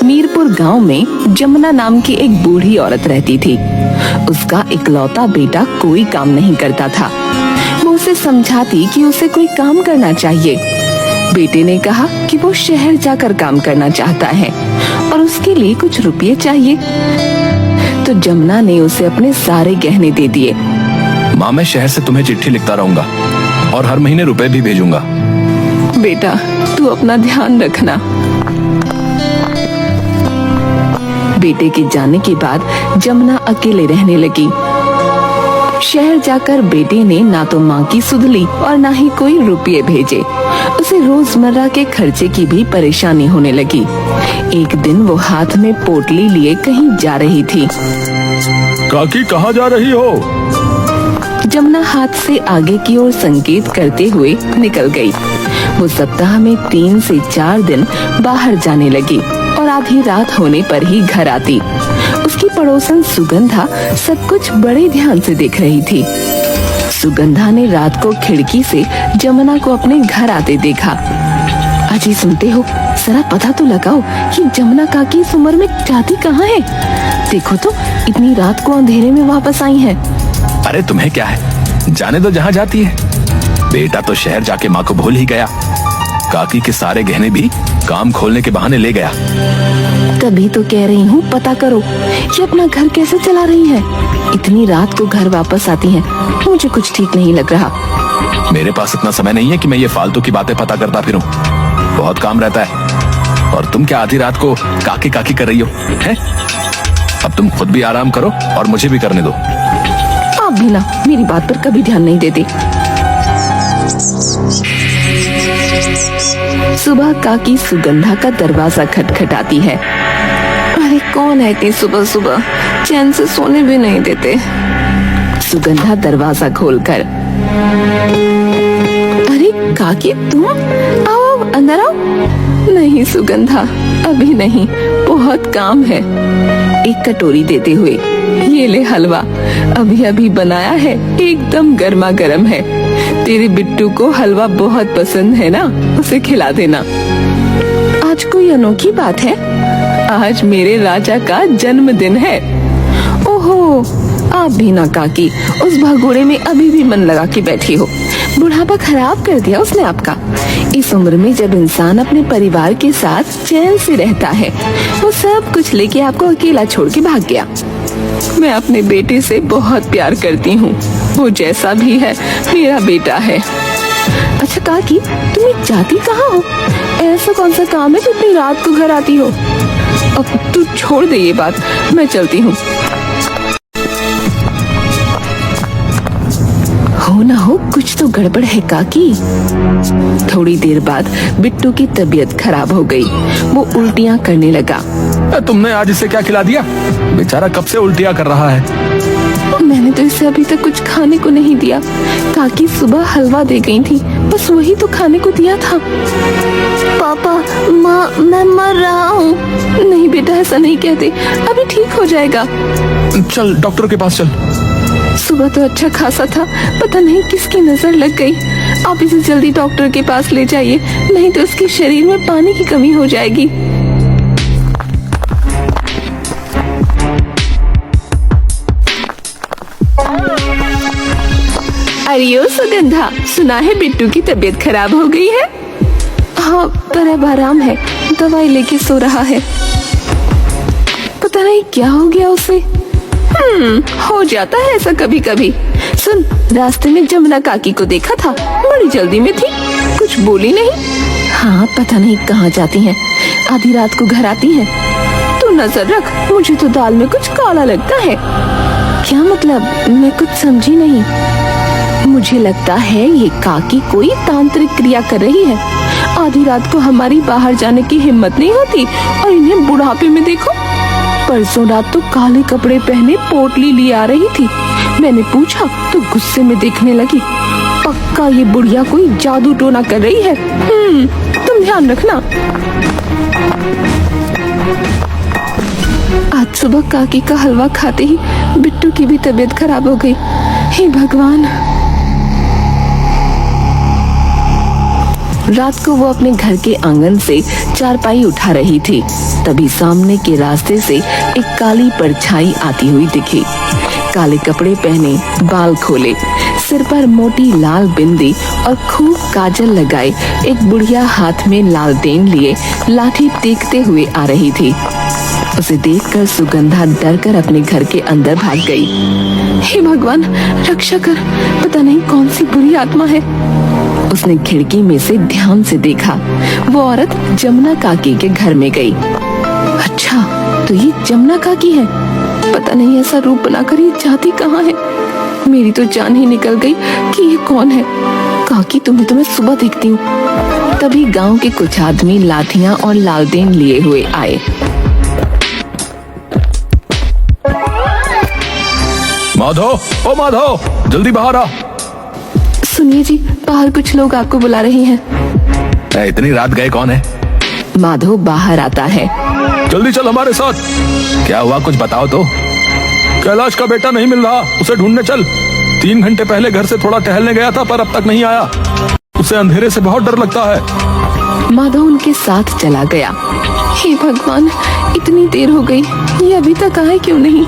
मीरपुर गांव में जमुना नाम की एक बूढ़ी औरत रहती थी। उसका इकलौता बेटा कोई काम नहीं करता था। वो उसे समझाती कि उसे कोई काम करना चाहिए। बेटे ने कहा कि वो शहर जाकर काम करना चाहता है और उसके लिए कुछ रुपये चाहिए। तो जमुना ने उसे अपने सारे गहने दे दिए। माँ, मैं शहर से तुम्हें चिट्ठी लिखता रहूंगा और हर महीने रुपए भी भेजूंगा। बेटा, तू अपना ध्यान रखना। बेटे के जाने के बाद जमुना अकेले रहने लगी। शहर जाकर बेटे ने ना तो माँ की सुध ली और ना ही कोई रुपये भेजे। उसे रोजमर्रा के खर्चे की भी परेशानी होने लगी। एक दिन वो हाथ में पोटली लिए कहीं जा रही थी। काकी, कहाँ जा रही हो? जमुना हाथ से आगे की ओर संकेत करते हुए निकल गई। वो सप्ताह में 3 से 4 दिन बाहर जाने लगी और आधी रात होने पर ही घर आती। उसकी पड़ोसन सुगंधा सब कुछ बड़े ध्यान से देख रही थी। सुगंधा ने रात को खिड़की से जमुना को अपने घर आते देखा। अजी, सुनते हो? जरा पता तो लगाओ कि जमुना काकी इस उम्र में जाती कहाँ है। देखो तो, इतनी रात को अंधेरे में वापस आई है। अरे तुम्हें क्या है, जाने दो जहाँ जाती है। बेटा तो शहर जाके माँ को भूल ही गया। काकी के सारे गहने भी काम खोलने के बहाने ले गया। तभी तो कह रही हूँ, पता करो कि अपना घर कैसे चला रही है। इतनी रात को घर वापस आती है, मुझे कुछ ठीक नहीं लग रहा। मेरे पास इतना समय नहीं है कि मैं ये फालतू की बातें पता करता फिरूं। बहुत काम रहता है। और तुम क्या आधी रात को काकी काकी कर रही हो, हैं? अब तुम खुद भी आराम करो और मुझे भी करने दो। आप भी ना मेरी बात पर कभी ध्यान नहीं देते। सुबह काकी सुगंधा का दरवाजा खटखटाती है। अरे कौन है इतनी सुबह सुबह, चैन से सोने भी नहीं देते। सुगंधा दरवाजा खोलकर, अरे काकी तुम, आओ अंदर आओ। नहीं सुगंधा, अभी नहीं, बहुत काम है। एक कटोरी देते हुए, ये ले हलवा, अभी अभी बनाया है, एकदम गर्मा गर्म है। तेरे बिट्टू को हलवा बहुत पसंद है ना, उसे खिला देना। आज कोई अनोखी बात है, आज मेरे राजा का जन्मदिन है। ओहो, आप भी ना काकी उस भगोड़े में अभी भी मन लगा के बैठी हो। बुढ़ापा खराब कर दिया उसने आपका। इस उम्र में जब इंसान अपने परिवार के साथ चैन से रहता है, वो सब कुछ लेके आपको अकेला छोड़ के भाग गया। मैं अपने बेटे से बहुत प्यार करती हूँ, वो जैसा भी है मेरा बेटा है। अच्छा काकी, तुम जाती कहाँ हो? ऐसा कौन सा काम है जो इतनी रात को घर आती हो? अब तू छोड़ दे ये बात, मैं चलती हूँ। हो ना हो, कुछ तो गड़बड़ है काकी। थोड़ी देर बाद बिट्टू की तबीयत खराब हो गई। वो उल्टियाँ करने लगा। तुमने आज इसे क्या खिला दिया? बेचारा कब से उल्टियाँ कर रहा है। मैंने तो इसे अभी तक कुछ खाने को नहीं दिया। काकी सुबह हलवा दे गई थी, बस वही तो खाने को दिया था। पापा, माँ, मैं मर रहा हूँ। नहीं बेटा, ऐसा नहीं कहते, अभी ठीक हो जाएगा। चल डॉक्टर के पास चल। सुबह तो अच्छा खासा था, पता नहीं किसकी नजर लग गई। आप इसे जल्दी डॉक्टर के पास ले जाइए, नहीं तो इसके शरीर में पानी की कमी हो जाएगी। अरे सुगंधा, सुना है बिट्टू की तबीयत खराब हो गई है? हाँ, पर अब आराम है, दवाई लेके सो रहा है। पता नहीं क्या हो गया उसे। हो जाता है ऐसा कभी कभी। सुन, रास्ते में जमुना काकी को देखा था, बड़ी जल्दी में थी, कुछ बोली नहीं। हाँ, पता नहीं कहाँ जाती हैं, आधी रात को घर आती हैं। तू नजर रख, मुझे तो दाल में कुछ काला लगता है। क्या मतलब? मैं कुछ समझी नहीं। मुझे लगता है ये काकी कोई तांत्रिक क्रिया कर रही है। आधी रात को हमारी बाहर जाने की हिम्मत नहीं होती और इन्हें बुढ़ापे में देखो। परसों रात तो काले कपड़े पहने पोटली लिए आ रही थी। मैंने पूछा तो गुस्से में देखने लगी। पक्का ये बुढ़िया कोई जादू टोना कर रही है। तुम ध्यान रखना। आज सुबह काकी का हलवा खाते ही बिट्टू की भी तबीयत खराब हो गई। हे भगवान। रात को वो अपने घर के आंगन से चारपाई उठा रही थी, तभी सामने के रास्ते से एक काली परछाई आती हुई दिखी। काले कपड़े पहने, बाल खोले, सिर पर मोटी लाल बिंदी और खूब काजल लगाए एक बुढ़िया हाथ में लालटेन लिए लाठी टेकते हुए आ रही थी। उसे देखकर सुगंधा डरकर अपने घर के अंदर भाग गई। हे भगवान, रक्षा कर, पता नहीं कौन सी बुरी आत्मा है। उसने खिड़की में से ध्यान से देखा, वो औरत जमुना काकी के घर में गई। अच्छा, तो ये जमुना काकी है। पता नहीं ऐसा रूप बनाकर ये जाती कहाँ है। मेरी तो जान ही निकल गई कि ये कौन है। काकी, तुम्हें तो मैं सुबह देखती हूँ। तभी गांव के कुछ आदमी लाठियां और लालटेन लिए हुए आए। माधव, ओ माधव, जल्दी बाहर आ। सुनिए जी, बाहर कुछ लोग आपको बुला रहे हैं। इतनी रात गए कौन है? माधव बाहर आता है। जल्दी चल हमारे साथ। क्या हुआ, कुछ बताओ तो। कैलाश का बेटा नहीं मिल रहा, उसे ढूंढने चल। 3 घंटे पहले घर से थोड़ा टहलने गया था, पर अब तक नहीं आया। उसे अंधेरे से बहुत डर लगता है। माधव उनके साथ चला गया। हे भगवान, इतनी देर हो गई, ये अभी तक आए क्यों नहीं।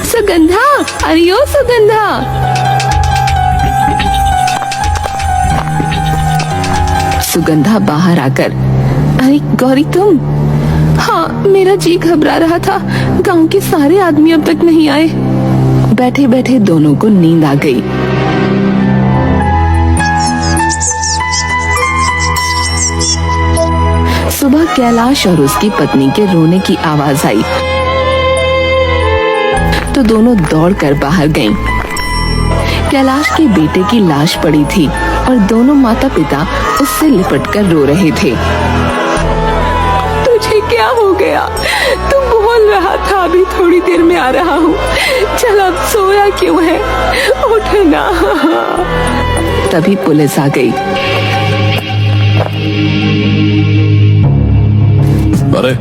सुगंधा, अरे ओ सुगंधा। सुगंधा बाहर आकर, अरे गौरी तुम? हाँ, मेरा जी घबरा रहा था, गांव के सारे आदमी अब तक नहीं आए। बैठे बैठे दोनों को नींद आ गई। सुबह कैलाश और उसकी पत्नी के रोने की आवाज आई तो दोनों दौड़कर बाहर गईं। कैलाश के बेटे की लाश पड़ी थी और दोनों माता पिता उससे लिपटकर रो रहे थे। तुझे क्या हो गया? तू बोल रहा था अभी थोड़ी देर में आ रहा हूँ। चल, अब सोया क्यों है? उठना। तभी पुलिस आ गई। अरे,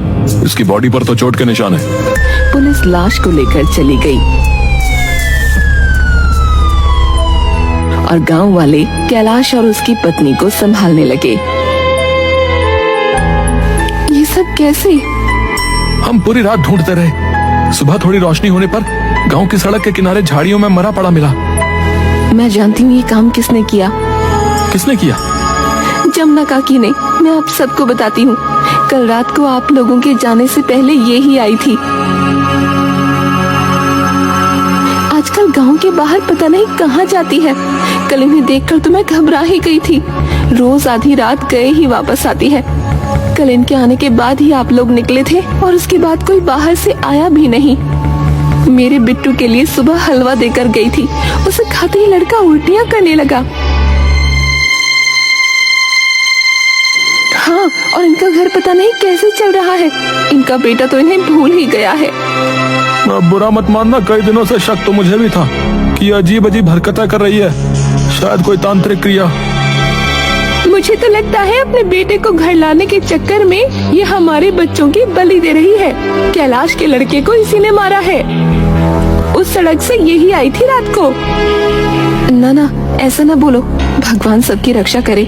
इसकी बॉडी पर तो चोट के निशान है। पुलिस लाश को लेकर चली गई और गांव वाले कैलाश और उसकी पत्नी को संभालने लगे। ये सब कैसे? हम पूरी रात ढूंढते रहे। सुबह थोड़ी रोशनी होने पर गांव की सड़क के किनारे झाड़ियों में मरा पड़ा मिला। मैं जानती हूँ ये काम किसने किया। किसने किया? जमुना काकी ने। मैं आप सबको बताती हूँ। कल रात को आप लोगों के जाने से पहले ये ही आई थी। आजकल गांव के बाहर पता नहीं कहाँ जाती है। कल इन्हें देखकर तो मैं घबरा ही गई थी। रोज आधी रात गए ही वापस आती है। कल इनके आने के बाद ही आप लोग निकले थे और उसके बाद कोई बाहर से आया भी नहीं। मेरे बिट्टू के लिए सुबह हलवा देकर गई थी। उसे खाते ही लड़का उल्टियां करने लगा। हाँ, और इनका घर पता नहीं कैसे चल रहा है। इनका बेटा तो इन्हें भूल ही गया है। बुरा मत मानना, कई दिनों से शक तो मुझे भी था कि अजीब अजीब हरकतें कर रही है। शायद कोई तांत्रिक क्रिया। मुझे तो लगता है अपने बेटे को घर लाने के चक्कर में ये हमारे बच्चों की बलि दे रही है। कैलाश के लड़के को इसी ने मारा है। उस सड़क से यही आई थी रात को। ना ना, ऐसा ना बोलो। भगवान सबकी रक्षा करे।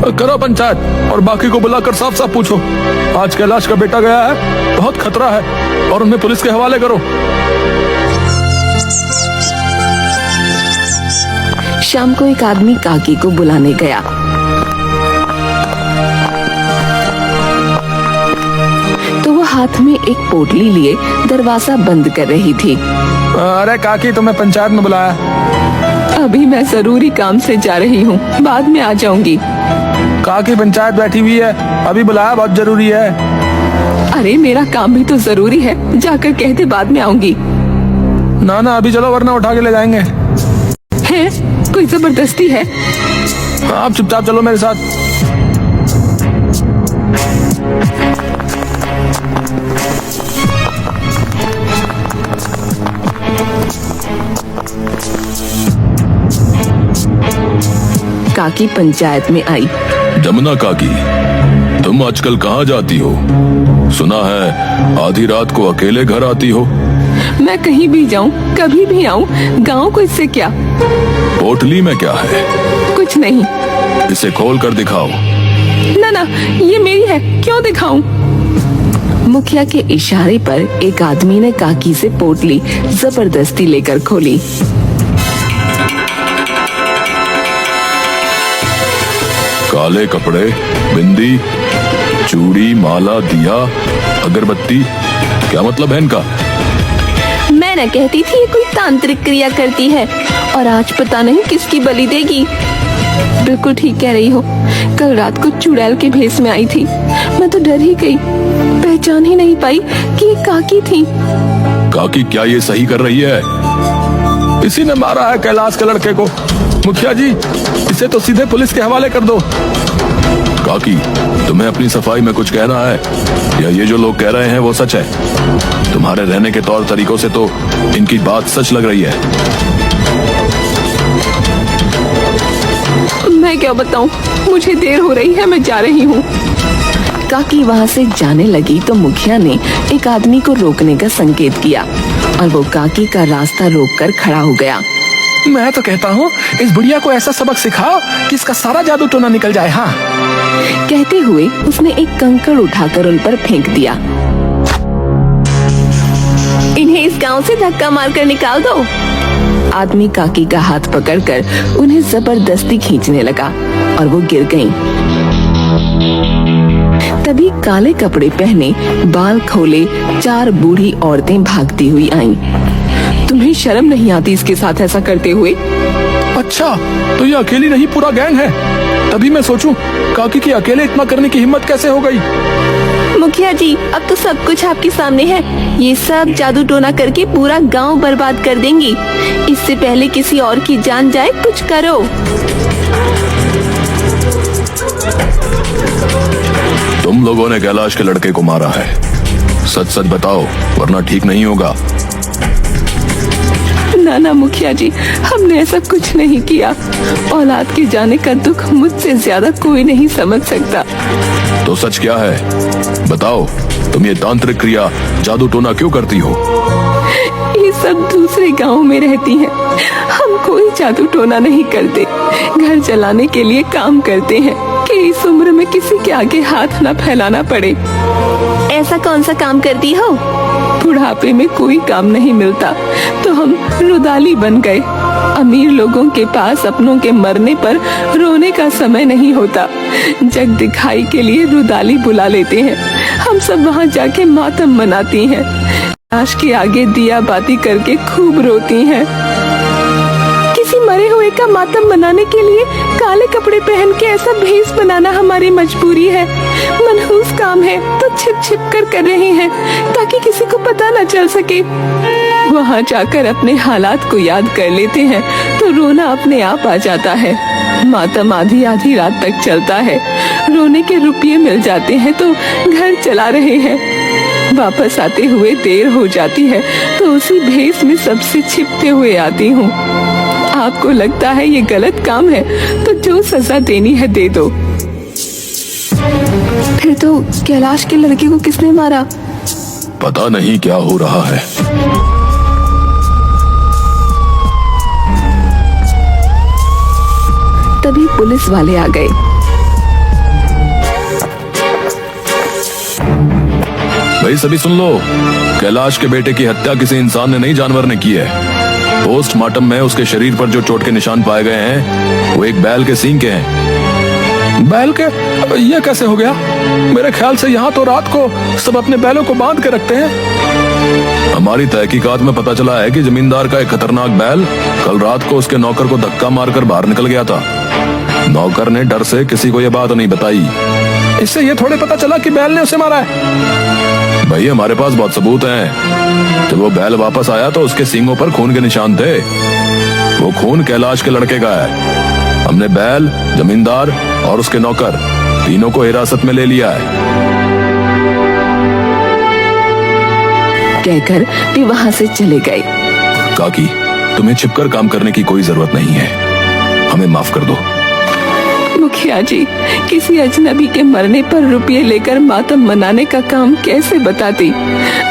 करो पंचायत और बाकी को बुलाकर साफ साफ पूछो। आज कैलाश का बेटा गया है, बहुत खतरा है, और उन्हें पुलिस के हवाले करो। शाम को एक आदमी काकी को बुलाने गया। तो वो हाथ में एक पोटली लिए दरवाजा बंद कर रही थी। अरे काकी, तुम्हें पंचायत में बुलाया? अभी मैं जरूरी काम से जा रही हूँ, बाद में आ जाऊंगी। काकी, पंचायत बैठी हुई है, अभी बुलाया, बहुत जरूरी है। अरे मेरा काम भी तो जरूरी है, जाकर कहते बाद में आऊंगी। ना ना, अभी चलो वरना उठा के ले जाएंगे। है? कोई जबरदस्ती है? आप चुपचाप चलो मेरे साथ। काकी पंचायत में आई। जमुना काकी, तुम आजकल कहाँ जाती हो? सुना है आधी रात को अकेले घर आती हो। मैं कहीं भी जाऊं, कभी भी आऊं, गांव को इससे क्या। पोटली में क्या है? कुछ नहीं। इसे खोल कर दिखाओ। ना ना, ये मेरी है, क्यों दिखाऊं। मुखिया के इशारे पर एक आदमी ने काकी से पोटली जबरदस्ती लेकर खोली। काले कपड़े, बिंदी, चूड़ी, माला, दिया, अगरबत्ती, क्या मतलब है इनका? मैं न कहती थी ये कोई तांत्रिक क्रिया करती है, और आज पता नहीं किसकी बलि देगी। बिल्कुल ठीक कह रही हो, कल रात को चुड़ैल के भेष में आई थी। मैं तो डर ही गई, पहचान ही नहीं पाई कि ये काकी थी। काकी क्या ये सही कर रही है? इसी ने मारा है कैलाश के लड़के को। मुखिया जी, इसे तो सीधे पुलिस के हवाले कर दो। काकी, तुम्हें अपनी सफाई में कुछ कहना है, या ये जो लोग कह रहे हैं वो सच है? तुम्हारे रहने के तौर तरीकों से तो इनकी बात सच लग रही है। मैं क्या बताऊं, मुझे देर हो रही है, मैं जा रही हूँ। काकी वहाँ से जाने लगी तो मुखिया ने एक आदमी को रोकने का संकेत किया, और वो काकी का रास्ता रोककर खड़ा हो गया। मैं तो कहता हूँ इस बुढ़िया को ऐसा सबक सिखाओ कि इसका सारा जादू टोना निकल जाए। हाँ, कहते हुए उसने एक कंकड़ उठाकर उन पर फेंक दिया। इन्हें इस गांव से धक्का मारकर निकाल दो। आदमी काकी का हाथ पकड़कर उन्हें जबरदस्ती खींचने लगा और वो गिर गईं। तभी काले कपड़े पहने, बाल खोले 4 बूढ़ी औरतें भागती हुई आईं। तुम्हें शर्म नहीं आती इसके साथ ऐसा करते हुए? अच्छा, तो ये अकेली नहीं, पूरा गैंग है। तभी मैं सोचूं काकी की अकेले इतना करने की हिम्मत कैसे हो गई। मुखिया जी, अब तो सब कुछ आपके सामने है। ये सब जादू टोना करके पूरा गांव बर्बाद कर देंगी। इससे पहले किसी और की जान जाए, कुछ करो। तुम लोगों ने कैलाश के लड़के को मारा है, सच सच बताओ, वरना ठीक नहीं होगा। ना ना मुखिया जी, हमने ऐसा कुछ नहीं किया। औलाद के जाने का दुख मुझसे ज्यादा कोई नहीं समझ सकता। तो सच क्या है, बताओ। तुम ये तांत्रिक क्रिया, जादू टोना क्यों करती हो? ये सब दूसरे गांव में रहती हैं। हम कोई जादू टोना नहीं करते, घर चलाने के लिए काम करते हैं कि इस उम्र में किसी के आगे हाथ न फैलाना पड़े। ऐसा कौन सा काम करती हो? बुढ़ापे में कोई काम नहीं मिलता तो हम रुदाली बन गए। अमीर लोगों के पास अपनों के मरने पर रोने का समय नहीं होता, जग दिखाई के लिए रुदाली बुला लेते हैं। हम सब वहाँ जाके मातम मनाती हैं, लाश के आगे दिया बाती करके खूब रोती हैं। किसी मरे हुए का मातम मनाने के लिए काले कपड़े पहन के ऐसा भेष बनाना हमारी मजबूरी है। मनहूस काम है तो छिप छिप कर रहे हैं ताकि किसी को पता न चल सके। वहाँ जाकर अपने हालात को याद कर लेते हैं तो रोना अपने आप आ जाता है। मातम आधी आधी रात तक चलता है, रोने के रुपये मिल जाते हैं तो घर चला रहे हैं। वापस आते हुए देर हो जाती है तो उसी भेष में सबसे छिपते हुए आती हूँ। आपको लगता है ये गलत काम है तो जो सजा देनी है दे दो। फिर तो कैलाश के लड़के को किसने मारा? पता नहीं क्या हो रहा है। तभी पुलिस वाले आ गए। भाई सभी सुन लो, कैलाश के बेटे की हत्या किसी इंसान ने नहीं, जानवर ने की है। पोस्टमार्टम में उसके शरीर पर जो चोट के निशान पाए गए हैं वो एक बैल के सींग के हैं। बैल के? ये कैसे हो गया? मेरे ख्याल से यहाँ तो रात को सब अपने बैलों को बांध के रखते हैं। हमारी तहकीकात में पता चला है कि जमींदार का एक खतरनाक बैल कल रात को उसके नौकर को धक्का मारकर बाहर निकल गया था। नौकर ने डर से किसी को यह बात नहीं बताई। इससे ये थोड़े पता चला कि बैल ने उसे मारा है। भाई हमारे पास बहुत सबूत हैं। जब वो बैल वापस आया तो उसके सींगों पर खून के निशान थे। वो खून कैलाश के लड़के का है। हमने बैल, जमींदार और उसके नौकर तीनों को हिरासत में ले लिया है। कहकर वे वहाँ से चले गए। काकी, तुम्हें छिपकर काम करने की कोई जरूरत नहीं है, हमें माफ कर दो। मुखिया जी, किसी अजनबी के मरने पर रुपये लेकर मातम मनाने का काम कैसे बताती।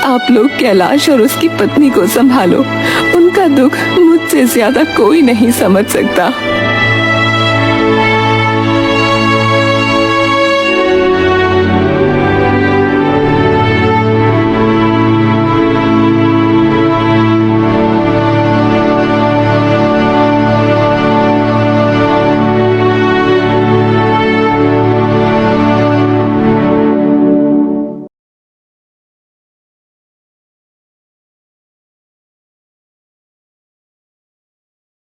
आप लोग कैलाश और उसकी पत्नी को संभालो, उनका दुख मुझसे ज्यादा कोई नहीं समझ सकता।